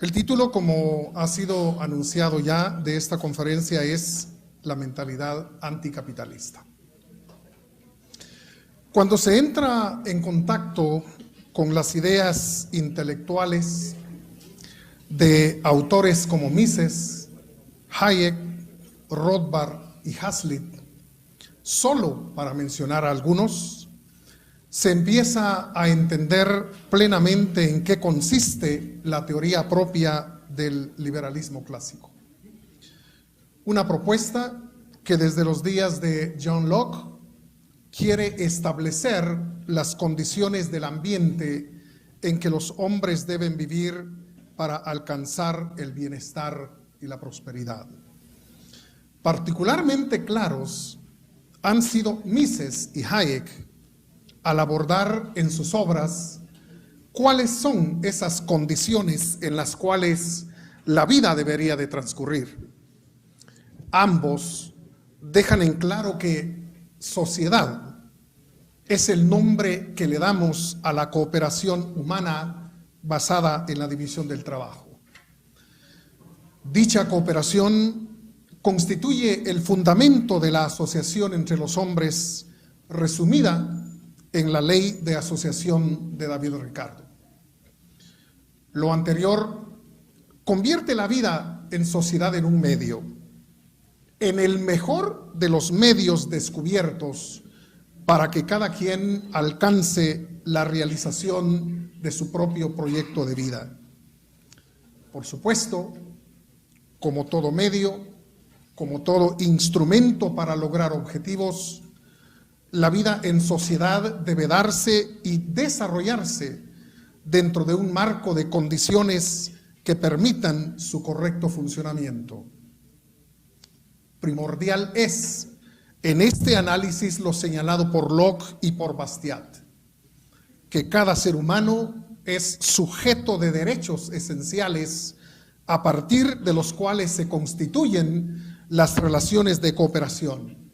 El título, como ha sido anunciado ya, de esta conferencia es La mentalidad anticapitalista. Cuando se entra en contacto con las ideas intelectuales de autores como Mises, Hayek, Rothbard y Hazlitt, solo para mencionar a algunos, se empieza a entender plenamente en qué consiste la teoría propia del liberalismo clásico. Una propuesta que desde los días de John Locke quiere establecer las condiciones del ambiente en que los hombres deben vivir para alcanzar el bienestar y la prosperidad. Particularmente claros han sido Mises y Hayek al abordar en sus obras cuáles son esas condiciones en las cuales la vida debería de transcurrir. Ambos dejan en claro que sociedad es el nombre que le damos a la cooperación humana basada en la división del trabajo. Dicha cooperación constituye el fundamento de la asociación entre los hombres, resumida en la ley de asociación de David Ricardo. Lo anterior convierte la vida en sociedad en un medio, en el mejor de los medios descubiertos para que cada quien alcance la realización de su propio proyecto de vida. Por supuesto, como todo medio, como todo instrumento para lograr objetivos, la vida en sociedad debe darse y desarrollarse dentro de un marco de condiciones que permitan su correcto funcionamiento. Primordial es, en este análisis, lo señalado por Locke y por Bastiat, que cada ser humano es sujeto de derechos esenciales a partir de los cuales se constituyen las relaciones de cooperación.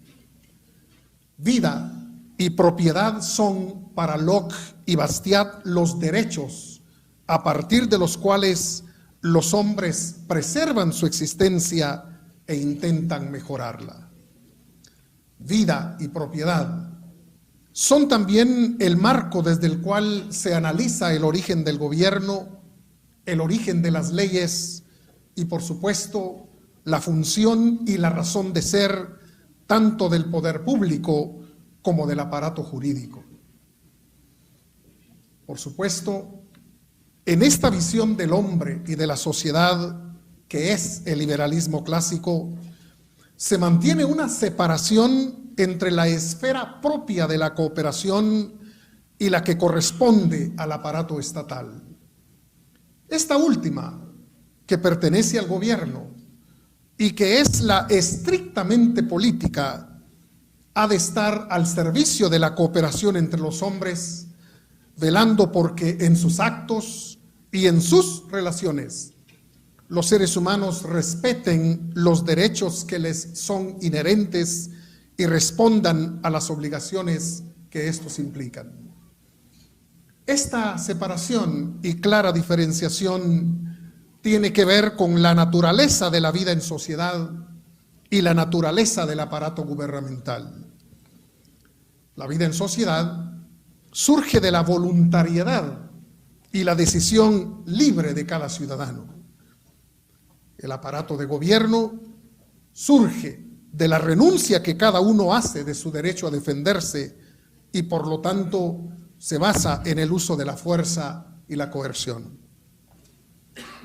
Vida y propiedad son para Locke y Bastiat los derechos a partir de los cuales los hombres preservan su existencia e intentan mejorarla. Vida y propiedad son también el marco desde el cual se analiza el origen del gobierno, el origen de las leyes y, por supuesto, la función y la razón de ser tanto del poder público como del aparato jurídico. Por supuesto, en esta visión del hombre y de la sociedad que es el liberalismo clásico, se mantiene una separación entre la esfera propia de la cooperación y la que corresponde al aparato estatal. Esta última, que pertenece al gobierno y que es la estrictamente política, ha de estar al servicio de la cooperación entre los hombres, velando porque en sus actos y en sus relaciones los seres humanos respeten los derechos que les son inherentes y respondan a las obligaciones que estos implican. Esta separación y clara diferenciación tiene que ver con la naturaleza de la vida en sociedad y la naturaleza del aparato gubernamental. La vida en sociedad surge de la voluntariedad y la decisión libre de cada ciudadano. El aparato de gobierno surge de la renuncia que cada uno hace de su derecho a defenderse y por lo tanto se basa en el uso de la fuerza y la coerción.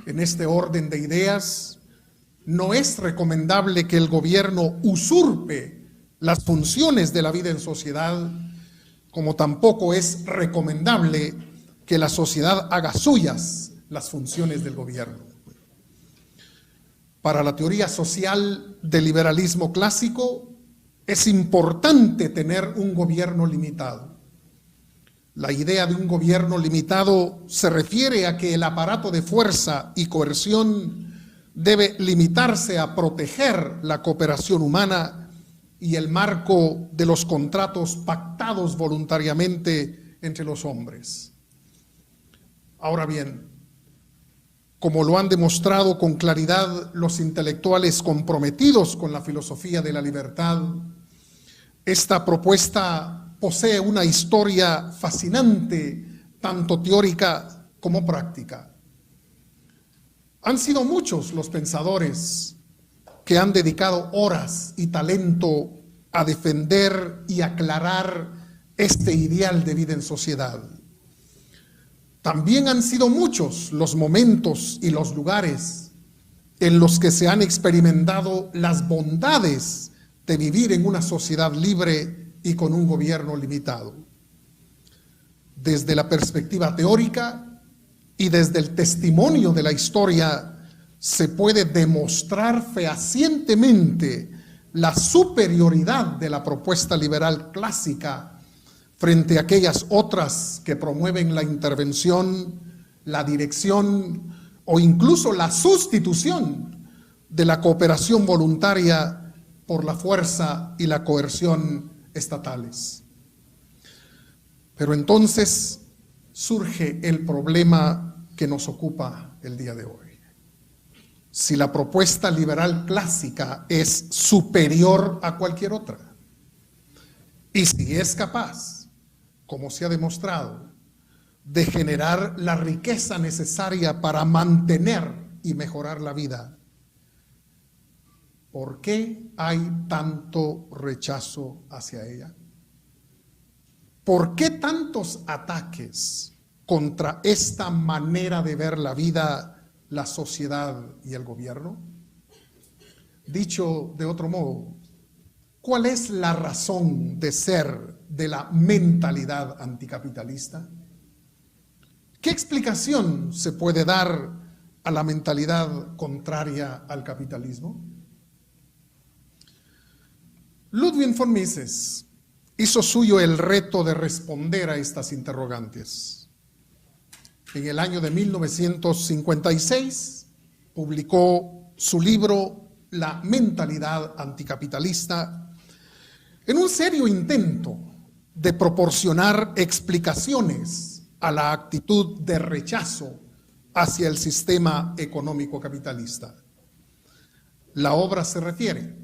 En este orden de ideas, no es recomendable que el gobierno usurpe las funciones de la vida en sociedad, como tampoco es recomendable que la sociedad haga suyas las funciones del gobierno. Para la teoría social del liberalismo clásico, es importante tener un gobierno limitado. La idea de un gobierno limitado se refiere a que el aparato de fuerza y coerción debe limitarse a proteger la cooperación humana y el marco de los contratos pactados voluntariamente entre los hombres. Ahora bien, como lo han demostrado con claridad los intelectuales comprometidos con la filosofía de la libertad, esta propuesta posee una historia fascinante, tanto teórica como práctica. Han sido muchos los pensadores que han dedicado horas y talento a defender y aclarar este ideal de vida en sociedad. También han sido muchos los momentos y los lugares en los que se han experimentado las bondades de vivir en una sociedad libre y con un gobierno limitado. Desde la perspectiva teórica y desde el testimonio de la historia se puede demostrar fehacientemente la superioridad de la propuesta liberal clásica frente a aquellas otras que promueven la intervención, la dirección o incluso la sustitución de la cooperación voluntaria por la fuerza y la coerción estatales. Pero entonces surge el problema que nos ocupa el día de hoy. Si la propuesta liberal clásica es superior a cualquier otra, y si es capaz, como se ha demostrado, de generar la riqueza necesaria para mantener y mejorar la vida, ¿por qué hay tanto rechazo hacia ella? ¿Por qué tantos ataques contra esta manera de ver la vida, la sociedad y el gobierno? Dicho de otro modo, ¿cuál es la razón de ser de la mentalidad anticapitalista? ¿Qué explicación se puede dar a la mentalidad contraria al capitalismo? Ludwig von Mises hizo suyo el reto de responder a estas interrogantes. En el año de 1956 publicó su libro La mentalidad anticapitalista, en un serio intento de proporcionar explicaciones a la actitud de rechazo hacia el sistema económico capitalista. La obra se refiere,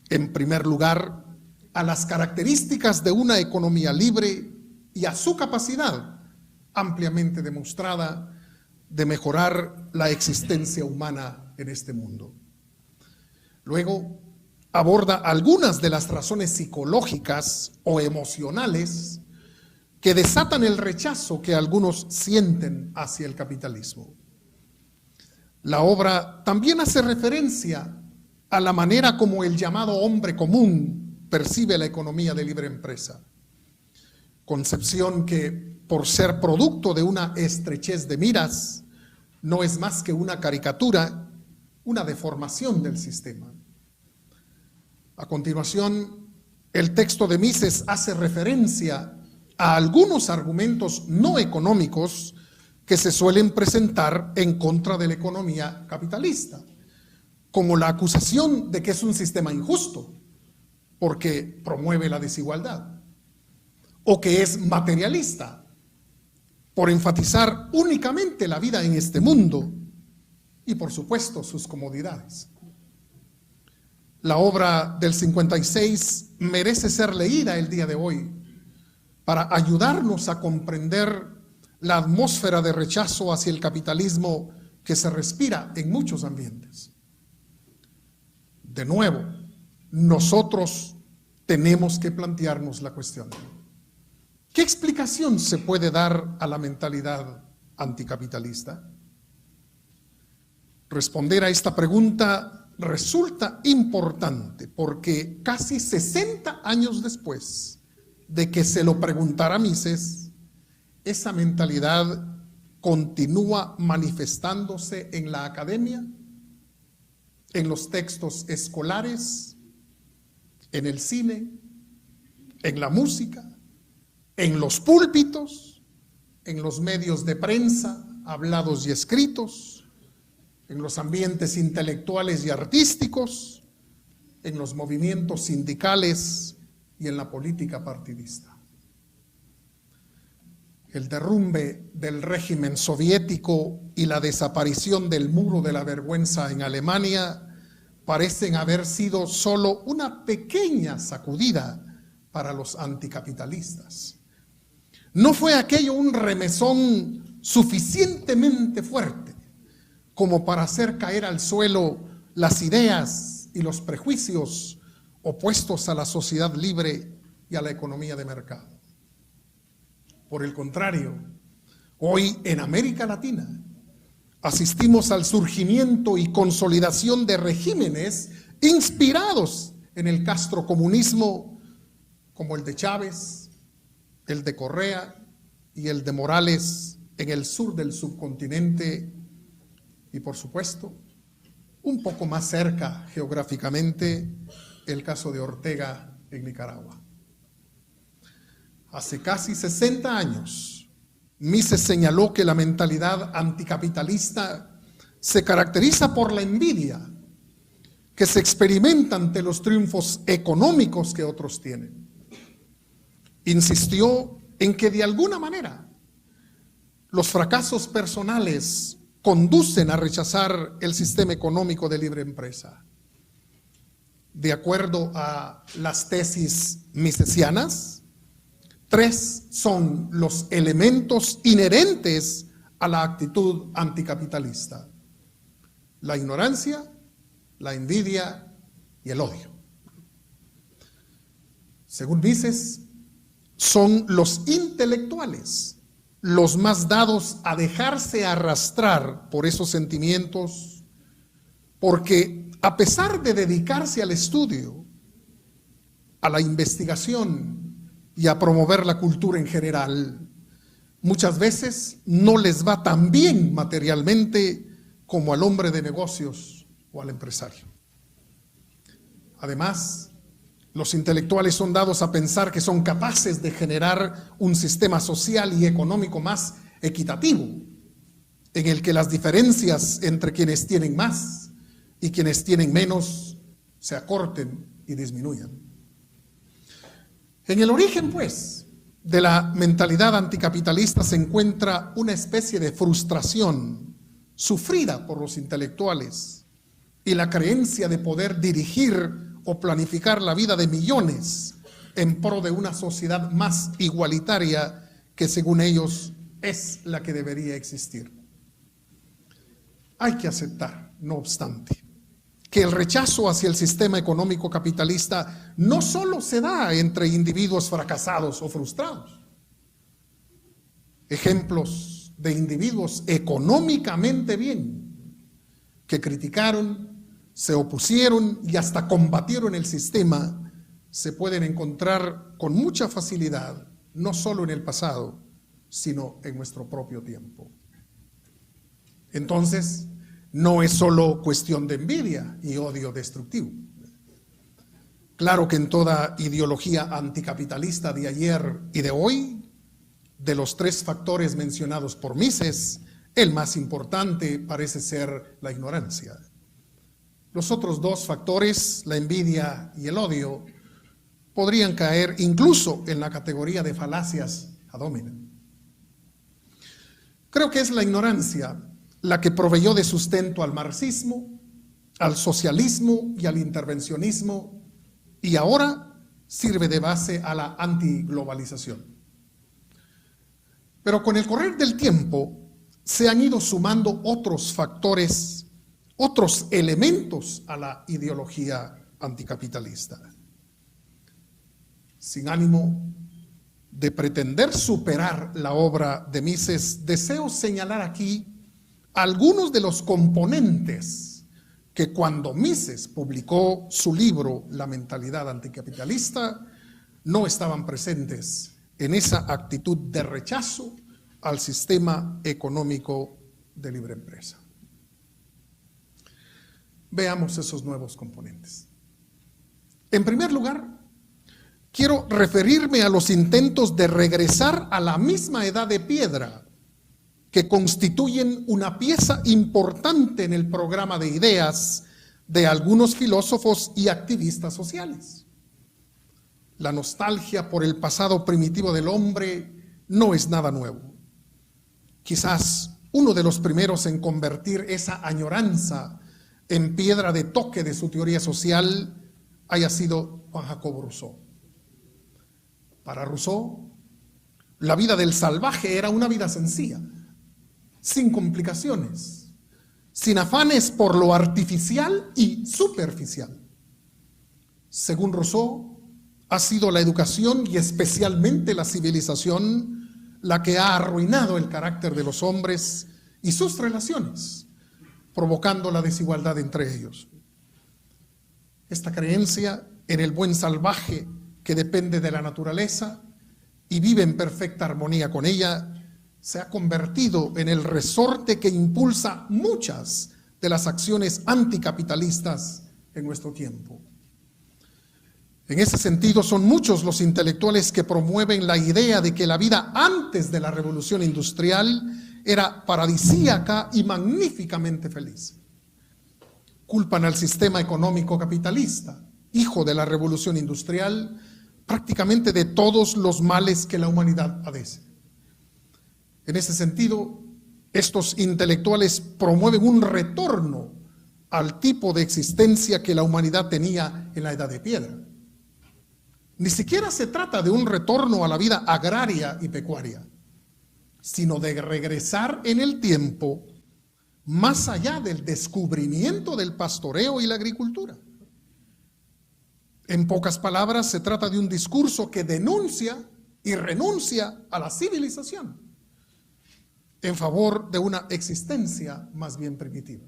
en primer lugar, a las características de una economía libre y a su capacidad, ampliamente demostrada, de mejorar la existencia humana en este mundo. Luego, aborda algunas de las razones psicológicas o emocionales que desatan el rechazo que algunos sienten hacia el capitalismo. La obra también hace referencia a la manera como el llamado hombre común percibe la economía de libre empresa, concepción que, por ser producto de una estrechez de miras, no es más que una caricatura, una deformación del sistema. A continuación, el texto de Mises hace referencia a algunos argumentos no económicos que se suelen presentar en contra de la economía capitalista, como la acusación de que es un sistema injusto, porque promueve la desigualdad, o que es materialista, por enfatizar únicamente la vida en este mundo y, por supuesto, sus comodidades. La obra del 56 merece ser leída el día de hoy para ayudarnos a comprender la atmósfera de rechazo hacia el capitalismo que se respira en muchos ambientes. De nuevo, nosotros tenemos que plantearnos la cuestión: ¿qué explicación se puede dar a la mentalidad anticapitalista? Responder a esta pregunta resulta importante porque casi 60 años después de que se lo preguntara Mises, esa mentalidad continúa manifestándose en la academia, en los textos escolares, en el cine, en la música, en los púlpitos, en los medios de prensa, hablados y escritos, en los ambientes intelectuales y artísticos, en los movimientos sindicales y en la política partidista. el derrumbe del régimen soviético y la desaparición del muro de la vergüenza en Alemania parecen haber sido solo una pequeña sacudida para los anticapitalistas. No fue aquello un remesón suficientemente fuerte como para hacer caer al suelo las ideas y los prejuicios opuestos a la sociedad libre y a la economía de mercado. Por el contrario, hoy en América Latina asistimos al surgimiento y consolidación de regímenes inspirados en el castrocomunismo, como el de Chávez, el de Correa y el de Morales en el sur del subcontinente y, por supuesto, un poco más cerca geográficamente, el caso de Ortega en Nicaragua. Hace casi 60 años, Mises señaló que la mentalidad anticapitalista se caracteriza por la envidia que se experimenta ante los triunfos económicos que otros tienen. Insistió en que de alguna manera los fracasos personales conducen a rechazar el sistema económico de libre empresa. De acuerdo a las tesis misesianas, 3 son los elementos inherentes a la actitud anticapitalista: la ignorancia, la envidia y el odio. Según Mises, son los intelectuales los más dados a dejarse arrastrar por esos sentimientos, porque a pesar de dedicarse al estudio, a la investigación y a promover la cultura en general, muchas veces no les va tan bien materialmente como al hombre de negocios o al empresario. Además, los intelectuales son dados a pensar que son capaces de generar un sistema social y económico más equitativo, en el que las diferencias entre quienes tienen más y quienes tienen menos se acorten y disminuyan. En el origen, pues, de la mentalidad anticapitalista se encuentra una especie de frustración sufrida por los intelectuales y la creencia de poder dirigir o planificar la vida de millones en pro de una sociedad más igualitaria que, según ellos, es la que debería existir. Hay que aceptar, no obstante, que el rechazo hacia el sistema económico capitalista no solo se da entre individuos fracasados o frustrados. Ejemplos de individuos económicamente bien que criticaron, se opusieron y hasta combatieron el sistema se pueden encontrar con mucha facilidad, no solo en el pasado, sino en nuestro propio tiempo. Entonces, no es solo cuestión de envidia y odio destructivo. Claro que en toda ideología anticapitalista de ayer y de hoy, de los 3 factores mencionados por Mises, el más importante parece ser la ignorancia. Los otros 2 factores, la envidia y el odio, podrían caer incluso en la categoría de falacias ad hominem. Creo que es la ignorancia la que proveyó de sustento al marxismo, al socialismo y al intervencionismo, y ahora sirve de base a la antiglobalización. Pero con el correr del tiempo se han ido sumando otros factores, otros elementos a la ideología anticapitalista. Sin ánimo de pretender superar la obra de Mises, deseo señalar aquí algunos de los componentes que cuando Mises publicó su libro La mentalidad anticapitalista no estaban presentes en esa actitud de rechazo al sistema económico de libre empresa. Veamos esos nuevos componentes. En primer lugar, quiero referirme a los intentos de regresar a la misma edad de piedra que constituyen una pieza importante en el programa de ideas de algunos filósofos y activistas sociales. La nostalgia por el pasado primitivo del hombre no es nada nuevo. Quizás uno de los primeros en convertir esa añoranza en piedra de toque de su teoría social haya sido Juan Jacobo Rousseau. Para Rousseau, la vida del salvaje era una vida sencilla, sin complicaciones, sin afanes por lo artificial y superficial. Según Rousseau, ha sido la educación y especialmente la civilización la que ha arruinado el carácter de los hombres y sus relaciones, provocando la desigualdad entre ellos. Esta creencia en el buen salvaje que depende de la naturaleza y vive en perfecta armonía con ella, se ha convertido en el resorte que impulsa muchas de las acciones anticapitalistas en nuestro tiempo. En ese sentido, son muchos los intelectuales que promueven la idea de que la vida antes de la revolución industrial era paradisíaca y magníficamente feliz. Culpan al sistema económico capitalista, hijo de la revolución industrial, prácticamente de todos los males que la humanidad padece. En ese sentido, estos intelectuales promueven un retorno al tipo de existencia que la humanidad tenía en la Edad de Piedra. Ni siquiera se trata de un retorno a la vida agraria y pecuaria, sino de regresar en el tiempo más allá del descubrimiento del pastoreo y la agricultura. En pocas palabras, se trata de un discurso que denuncia y renuncia a la civilización en favor de una existencia más bien primitiva.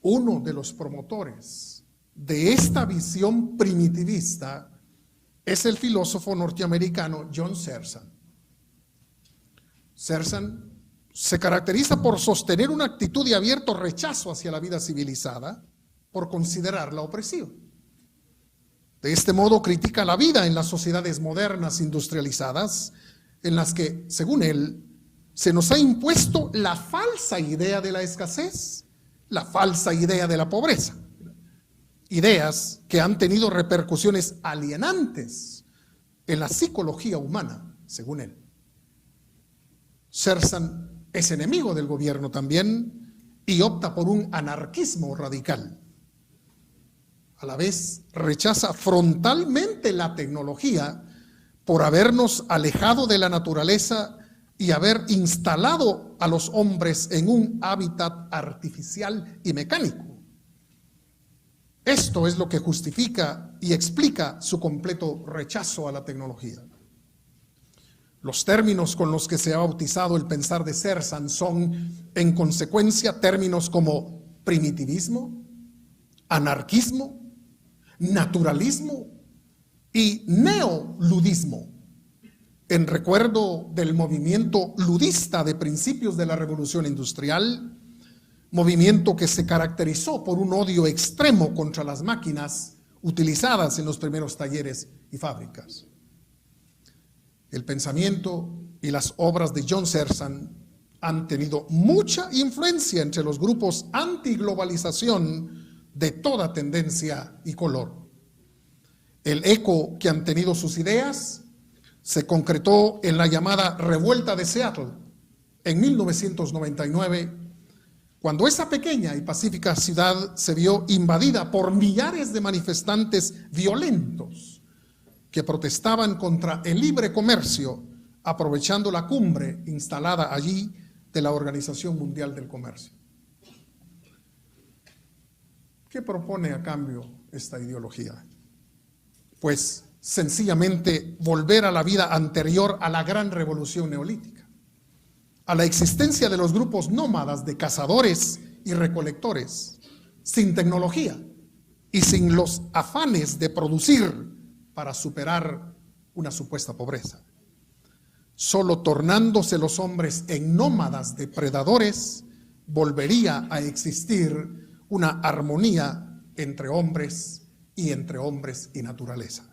Uno de los promotores de esta visión primitivista es el filósofo norteamericano John Searson. Searson se caracteriza por sostener una actitud de abierto rechazo hacia la vida civilizada, por considerarla opresiva. De este modo critica la vida en las sociedades modernas industrializadas, en las que, según él, se nos ha impuesto la falsa idea de la escasez, la falsa idea de la pobreza. Ideas que han tenido repercusiones alienantes en la psicología humana, según él. Searson es enemigo del gobierno también y opta por un anarquismo radical. A la vez rechaza frontalmente la tecnología por habernos alejado de la naturaleza y haber instalado a los hombres en un hábitat artificial y mecánico. Esto es lo que justifica y explica su completo rechazo a la tecnología. Los términos con los que se ha bautizado el pensar de Searson son, en consecuencia, términos como primitivismo, anarquismo, naturalismo y neoludismo, en recuerdo del movimiento ludista de principios de la Revolución Industrial, movimiento que se caracterizó por un odio extremo contra las máquinas utilizadas en los primeros talleres y fábricas. El pensamiento y las obras de John Searson han tenido mucha influencia entre los grupos antiglobalización de toda tendencia y color. El eco que han tenido sus ideas se concretó en la llamada Revuelta de Seattle en 1999, cuando esa pequeña y pacífica ciudad se vio invadida por millares de manifestantes violentos que protestaban contra el libre comercio, aprovechando la cumbre instalada allí de la Organización Mundial del Comercio. ¿Qué propone a cambio esta ideología? Pues sencillamente volver a la vida anterior a la gran revolución neolítica, a la existencia de los grupos nómadas de cazadores y recolectores, sin tecnología y sin los afanes de producir para superar una supuesta pobreza. Solo tornándose los hombres en nómadas depredadores, volvería a existir una armonía entre hombres y naturaleza.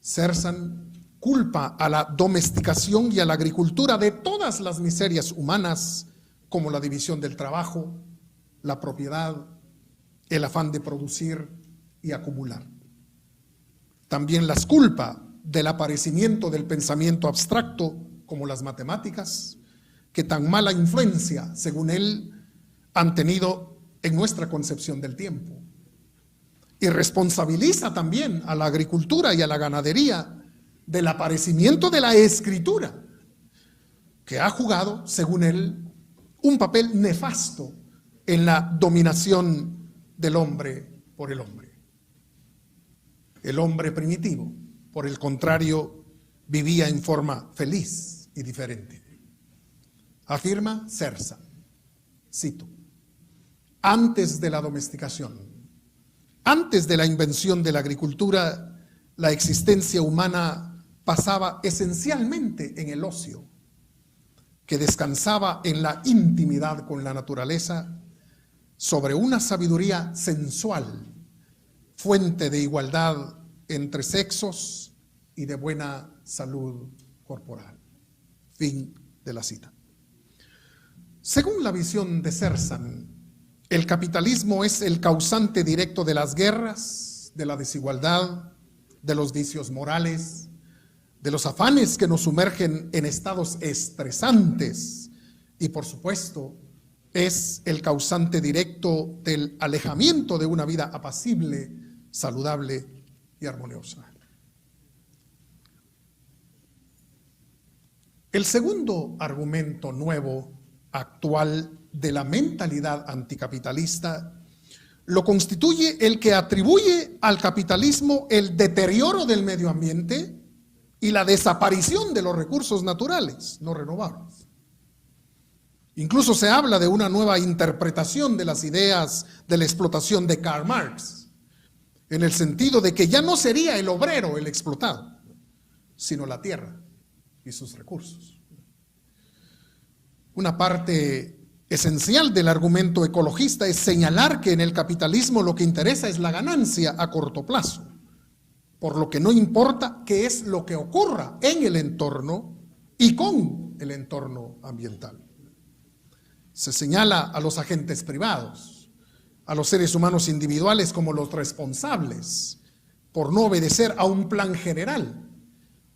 Searson culpa a la domesticación y a la agricultura de todas las miserias humanas, como la división del trabajo, la propiedad, el afán de producir y acumular. También las culpa del aparecimiento del pensamiento abstracto como las matemáticas, que tan mala influencia, según él, han tenido en nuestra concepción del tiempo. Y responsabiliza también a la agricultura y a la ganadería del aparecimiento de la escritura, que ha jugado, según él, un papel nefasto en la dominación del hombre por el hombre. El hombre primitivo, por el contrario, vivía en forma feliz y diferente. Afirma Sersan, cito: antes de la domesticación, antes de la invención de la agricultura, la existencia humana pasaba esencialmente en el ocio, que descansaba en la intimidad con la naturaleza, sobre una sabiduría sensual, fuente de igualdad entre sexos y de buena salud corporal. Fin de la cita. Según la visión de Sersan, el capitalismo es el causante directo de las guerras, de la desigualdad, de los vicios morales, de los afanes que nos sumergen en estados estresantes y, por supuesto, es el causante directo del alejamiento de una vida apacible, saludable y armoniosa. El segundo argumento nuevo, actual, de la mentalidad anticapitalista lo constituye el que atribuye al capitalismo el deterioro del medio ambiente y la desaparición de los recursos naturales no renovables. Incluso se habla de una nueva interpretación de las ideas de la explotación de Karl Marx, en el sentido de que ya no sería el obrero el explotado, sino la tierra y sus recursos. Una parte esencial del argumento ecologista es señalar que en el capitalismo lo que interesa es la ganancia a corto plazo, por lo que no importa qué es lo que ocurra en el entorno y con el entorno ambiental. Se señala a los agentes privados, a los seres humanos individuales como los responsables por no obedecer a un plan general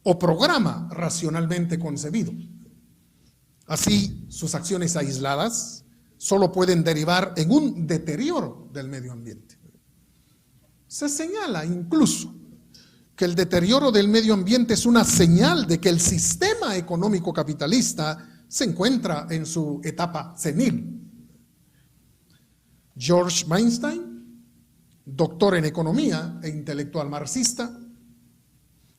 o programa racionalmente concebido. Así, sus acciones aisladas solo pueden derivar en un deterioro del medio ambiente. Se señala incluso que el deterioro del medio ambiente es una señal de que el sistema económico capitalista se encuentra en su etapa senil. George Weinstein, doctor en economía e intelectual marxista,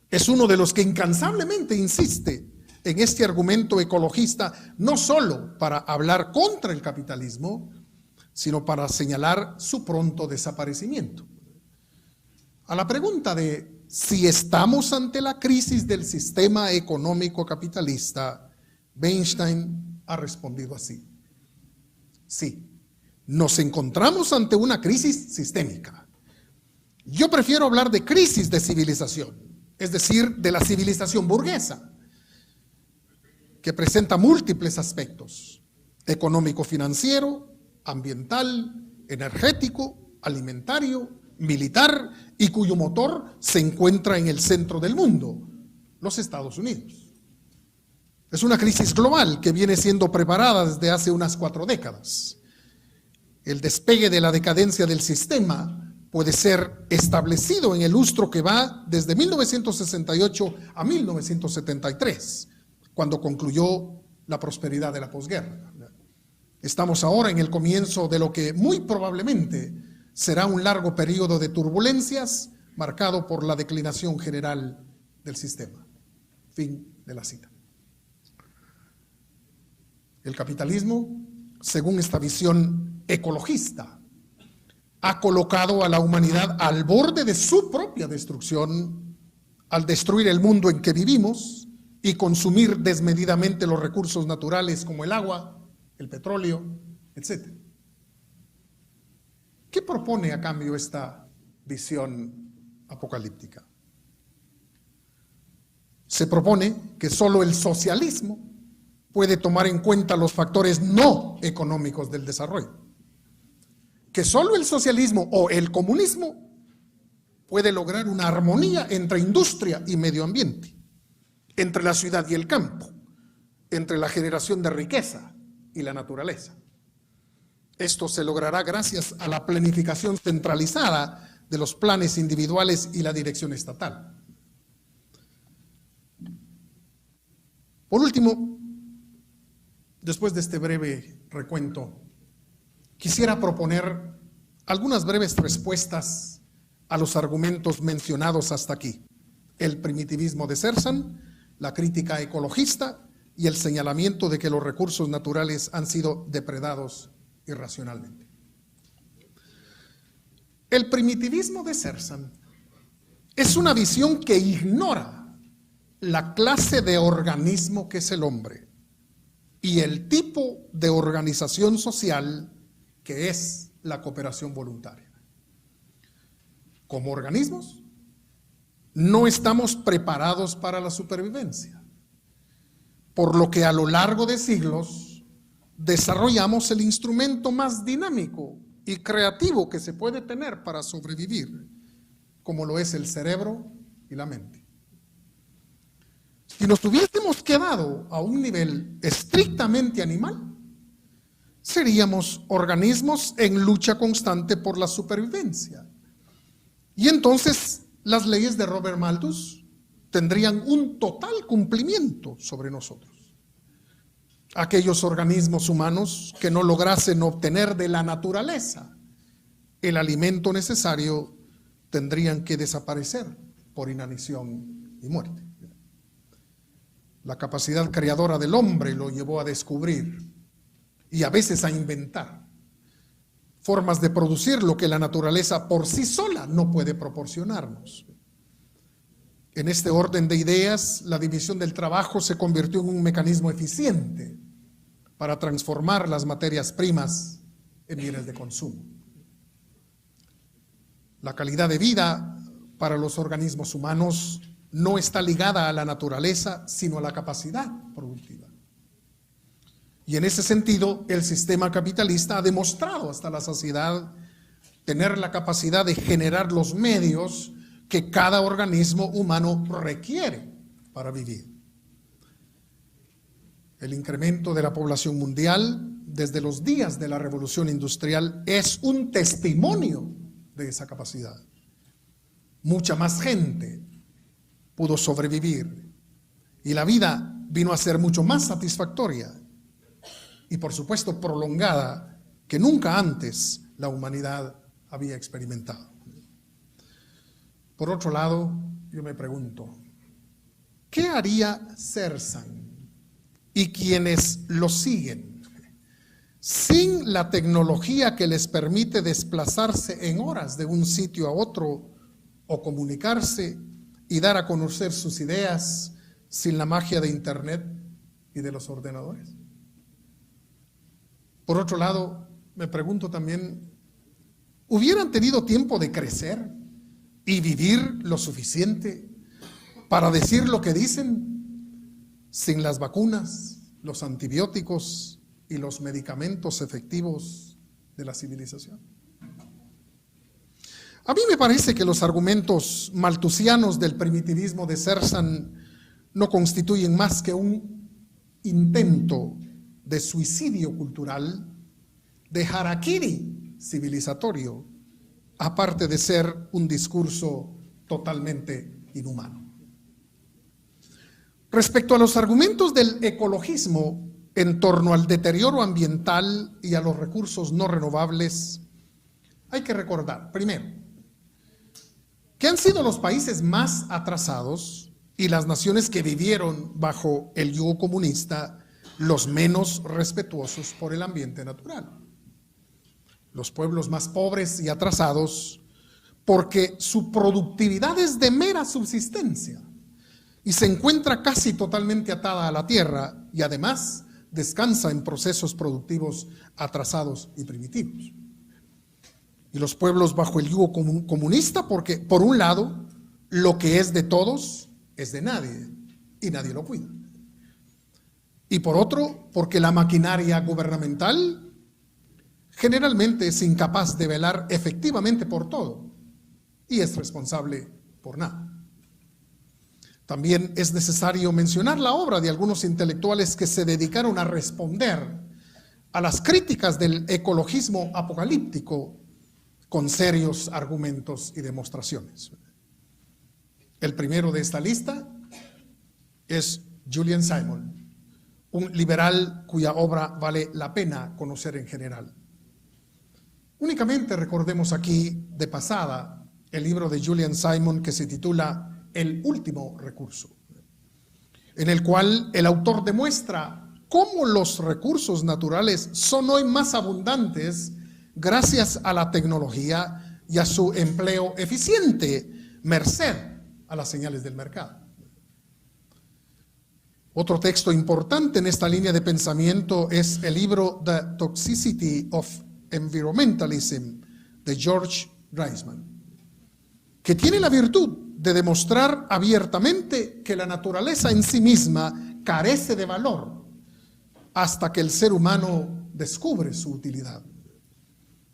es uno de los que incansablemente insiste en este argumento ecologista, no solo para hablar contra el capitalismo, sino para señalar su pronto desaparecimiento. A la pregunta de si estamos ante la crisis del sistema económico capitalista, Weinstein ha respondido así: sí, nos encontramos ante una crisis sistémica. Yo prefiero hablar de crisis de civilización, es decir, de la civilización burguesa, que presenta múltiples aspectos: económico-financiero, ambiental, energético, alimentario, militar, y cuyo motor se encuentra en el centro del mundo, los Estados Unidos. Es una crisis global que viene siendo preparada desde hace unas 4 décadas. El despegue de la decadencia del sistema puede ser establecido en el lustro que va desde 1968 a 1973, cuando concluyó la prosperidad de la posguerra. Estamos ahora en el comienzo de lo que muy probablemente será un largo periodo de turbulencias marcado por la declinación general del sistema. Fin de la cita. El capitalismo, según esta visión ecologista, ha colocado a la humanidad al borde de su propia destrucción al destruir el mundo en que vivimos y consumir desmedidamente los recursos naturales como el agua, el petróleo, etc. ¿Qué propone a cambio esta visión apocalíptica? Se propone que solo el socialismo puede tomar en cuenta los factores no económicos del desarrollo, que solo el socialismo o el comunismo puede lograr una armonía entre industria y medio ambiente, entre la ciudad y el campo, entre la generación de riqueza y la naturaleza. Esto se logrará gracias a la planificación centralizada de los planes individuales y la dirección estatal. Por último, después de este breve recuento, quisiera proponer algunas breves respuestas a los argumentos mencionados hasta aquí: el primitivismo de Zerzan, la crítica ecologista y el señalamiento de que los recursos naturales han sido depredados irracionalmente. El primitivismo de Zerzan es una visión que ignora la clase de organismo que es el hombre y el tipo de organización social que es la cooperación voluntaria. Como organismos, no estamos preparados para la supervivencia, por lo que a lo largo de siglos desarrollamos el instrumento más dinámico y creativo que se puede tener para sobrevivir, como lo es el cerebro y la mente. Si nos hubiésemos quedado a un nivel estrictamente animal, seríamos organismos en lucha constante por la supervivencia. Y entonces las leyes de Robert Malthus tendrían un total cumplimiento sobre nosotros. Aquellos organismos humanos que no lograsen obtener de la naturaleza el alimento necesario tendrían que desaparecer por inanición y muerte. La capacidad creadora del hombre lo llevó a descubrir y a veces a inventar formas de producir lo que la naturaleza por sí sola no puede proporcionarnos. En este orden de ideas, la división del trabajo se convirtió en un mecanismo eficiente para transformar las materias primas en bienes de consumo. La calidad de vida para los organismos humanos no está ligada a la naturaleza, sino a la capacidad productiva. Y en ese sentido, el sistema capitalista ha demostrado hasta la saciedad tener la capacidad de generar los medios que cada organismo humano requiere para vivir. El incremento de la población mundial desde los días de la Revolución Industrial es un testimonio de esa capacidad. Mucha más gente pudo sobrevivir y la vida vino a ser mucho más satisfactoria y, por supuesto, prolongada que nunca antes la humanidad había experimentado. Por otro lado, yo me pregunto, ¿qué haría Zerzan y quienes lo siguen sin la tecnología que les permite desplazarse en horas de un sitio a otro o comunicarse y dar a conocer sus ideas sin la magia de Internet y de los ordenadores? Por otro lado, me pregunto también, ¿hubieran tenido tiempo de crecer y vivir lo suficiente para decir lo que dicen sin las vacunas, los antibióticos y los medicamentos efectivos de la civilización? A mí me parece que los argumentos malthusianos del primitivismo de Zerzan no constituyen más que un intento de suicidio cultural, de harakiri civilizatorio, aparte de ser un discurso totalmente inhumano. Respecto a los argumentos del ecologismo en torno al deterioro ambiental y a los recursos no renovables, hay que recordar, primero, que han sido los países más atrasados y las naciones que vivieron bajo el yugo comunista los menos respetuosos por el ambiente natural. Los pueblos más pobres y atrasados porque su productividad es de mera subsistencia y se encuentra casi totalmente atada a la tierra y además descansa en procesos productivos atrasados y primitivos. Y los pueblos bajo el yugo comunista porque, por un lado, lo que es de todos es de nadie y nadie lo cuida. Y por otro, porque la maquinaria gubernamental generalmente es incapaz de velar efectivamente por todo y es responsable por nada. También es necesario mencionar la obra de algunos intelectuales que se dedicaron a responder a las críticas del ecologismo apocalíptico con serios argumentos y demostraciones. El primero de esta lista es Julian Simon, un liberal cuya obra vale la pena conocer en general. Únicamente recordemos aquí de pasada el libro de Julian Simon que se titula El último recurso, en el cual el autor demuestra cómo los recursos naturales son hoy más abundantes gracias a la tecnología y a su empleo eficiente, merced a las señales del mercado. Otro texto importante en esta línea de pensamiento es el libro The Toxicity of Environmentalism de George Reisman, que tiene la virtud de demostrar abiertamente que la naturaleza en sí misma carece de valor hasta que el ser humano descubre su utilidad.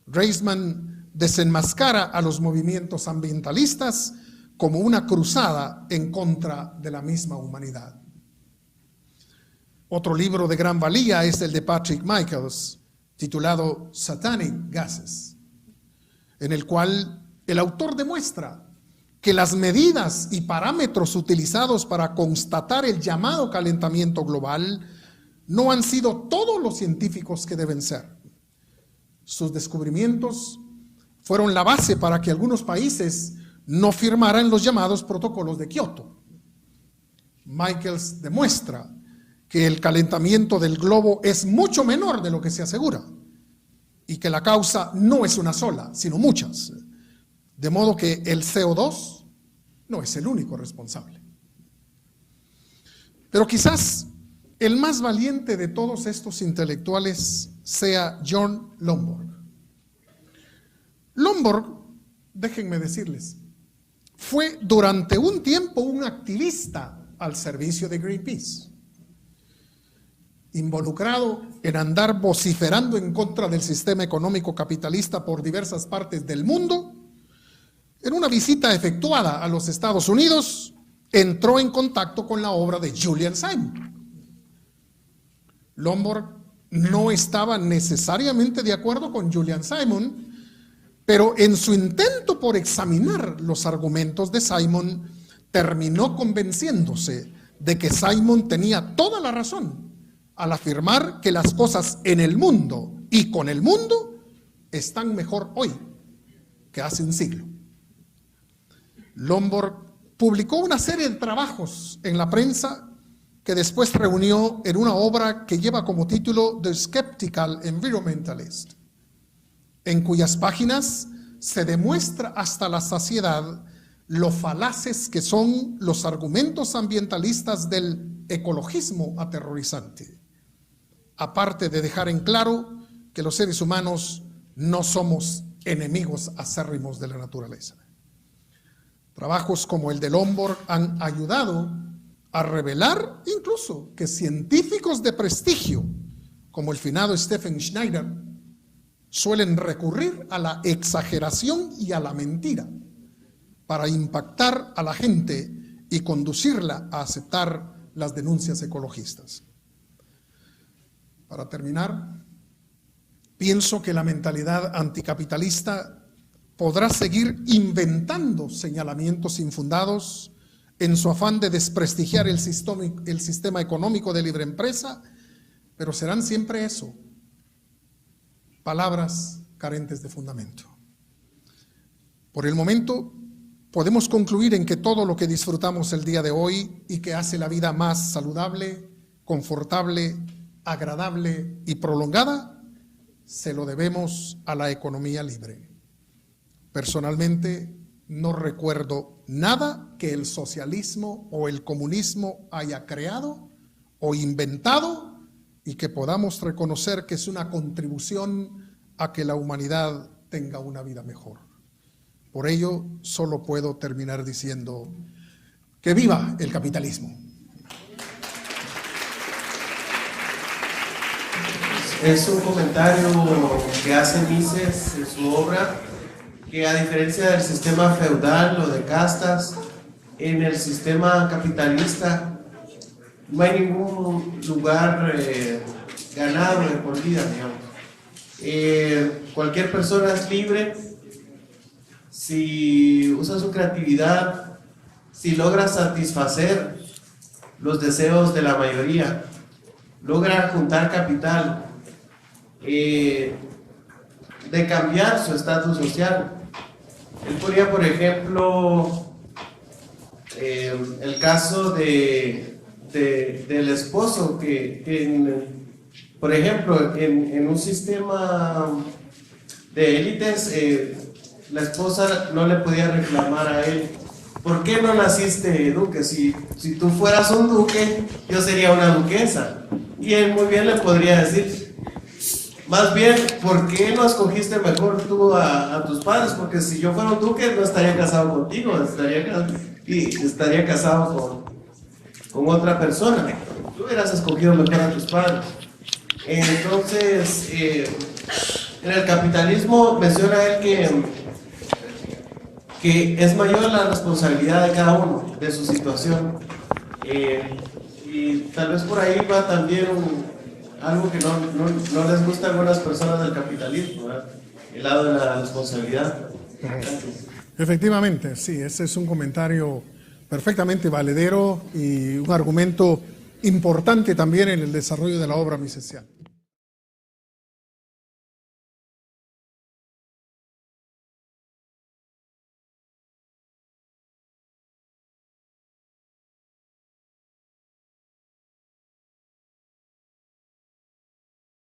Reisman desenmascara a los movimientos ambientalistas como una cruzada en contra de la misma humanidad. Otro libro de gran valía es el de Patrick Michaels, titulado Satanic Gases, en el cual el autor demuestra que las medidas y parámetros utilizados para constatar el llamado calentamiento global no han sido todos los científicos que deben ser. Sus descubrimientos fueron la base para que algunos países no firmaran los llamados protocolos de Kioto. Michaels demuestra que el calentamiento del globo es mucho menor de lo que se asegura y que la causa no es una sola, sino muchas. De modo que el CO2 no es el único responsable. Pero quizás el más valiente de todos estos intelectuales sea John Lomborg. Lomborg, déjenme decirles, fue durante un tiempo un activista al servicio de Greenpeace, involucrado en andar vociferando en contra del sistema económico capitalista por diversas partes del mundo. En una visita efectuada a los Estados Unidos, entró en contacto con la obra de Julian Simon. Lomborg no estaba necesariamente de acuerdo con Julian Simon, pero en su intento por examinar los argumentos de Simon, terminó convenciéndose de que Simon tenía toda la razón al afirmar que las cosas en el mundo y con el mundo están mejor hoy que hace un siglo. Lomborg publicó una serie de trabajos en la prensa que después reunió en una obra que lleva como título The Skeptical Environmentalist, en cuyas páginas se demuestra hasta la saciedad lo falaces que son los argumentos ambientalistas del ecologismo aterrorizante, aparte de dejar en claro que los seres humanos no somos enemigos acérrimos de la naturaleza. Trabajos como el de Lomborg han ayudado a revelar incluso que científicos de prestigio, como el finado Stephen Schneider, suelen recurrir a la exageración y a la mentira para impactar a la gente y conducirla a aceptar las denuncias ecologistas. Para terminar, pienso que la mentalidad anticapitalista podrá seguir inventando señalamientos infundados en su afán de desprestigiar el sistema económico de libre empresa, pero serán siempre eso, palabras carentes de fundamento. Por el momento, podemos concluir en que todo lo que disfrutamos el día de hoy y que hace la vida más saludable, confortable, agradable y prolongada, se lo debemos a la economía libre. Personalmente, no recuerdo nada que el socialismo o el comunismo haya creado o inventado y que podamos reconocer que es una contribución a que la humanidad tenga una vida mejor. Por ello, solo puedo terminar diciendo que viva el capitalismo. Es un comentario que hace Mises en su obra que a diferencia del sistema feudal o de castas, en el sistema capitalista no hay ningún lugar ganado de por vida, digamos. Cualquier persona es libre si usa su creatividad, si logra satisfacer los deseos de la mayoría, logra juntar capital, de cambiar su estatus social. Él ponía, por ejemplo, el caso del esposo por ejemplo, en un sistema de élites, la esposa no le podía reclamar a él: ¿por qué no naciste duque? Si tú fueras un duque, yo sería una duquesa. Y él muy bien le podría decir, más bien, ¿por qué no escogiste mejor tú a tus padres? Porque si yo fuera un duque, no estaría casado contigo, estaría casado con otra persona. Tú hubieras escogido mejor a tus padres. Entonces, en el capitalismo menciona él que es mayor la responsabilidad de cada uno, de su situación. Y tal vez por ahí va también algo que no les gusta a algunas personas del capitalismo, ¿verdad? El lado de la responsabilidad. Efectivamente, sí, ese es un comentario perfectamente valedero y un argumento importante también en el desarrollo de la obra misencial.